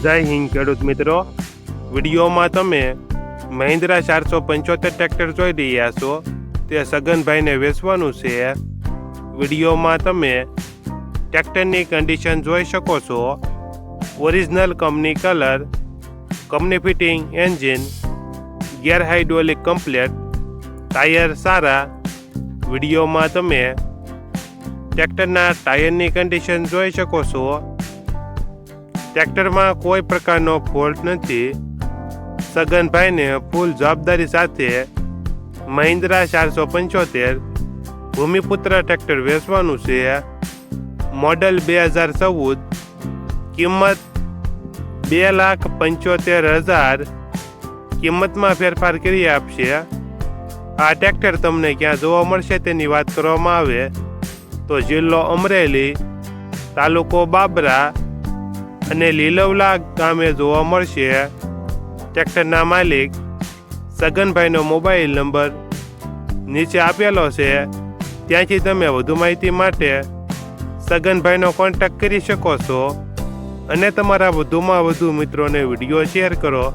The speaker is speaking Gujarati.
જય હિન્દ ખેડૂત મિત્રો, વિડીયોમાં તમે મહિન્દ્રા 475 ટ્રેક્ટર જોઈ રહ્યા છો. તે સગનભાઈને વેચવાનું છે. વિડીયોમાં તમે ટ્રેક્ટરની કન્ડિશન જોઈ શકો છો. Original company colour, company fitting engine, gear hydraulic complete, tyre સારા. વિડીયોમાં તમે ટ્રેક્ટરના ટાયરની કન્ડિશન જોઈ શકો છો. ટ્રેક્ટરમાં કોઈ પ્રકારનો ફોલ્ટ નથી. સગનભાઈને ફૂલ જવાબદારી સાથે મહિન્દ્રા 475 ભૂમિપુત્ર ટ્રેક્ટર વેચવાનું છે. મોડલ 2014, કિંમત 2,75,000. કિંમતમાં ફેરફાર કરી આપશે. આ ટ્રેક્ટર તમને ક્યાં જોવા મળશે તેની વાત કરવામાં આવે તો જિલ્લો અમરેલી, તાલુકો બાબરા અને લીલવલા ગામે જોવા મળશે. ટ્રેક્ટરના માલિક સગનભાઈનો મોબાઈલ નંબર નીચે આપેલો છે. ત્યાંથી તમે વધુ માહિતી માટે સગનભાઈનો કોન્ટેક્ટ કરી શકો છો અને તમારા વધુમાં વધુ મિત્રોને વિડીયો શેર કરો.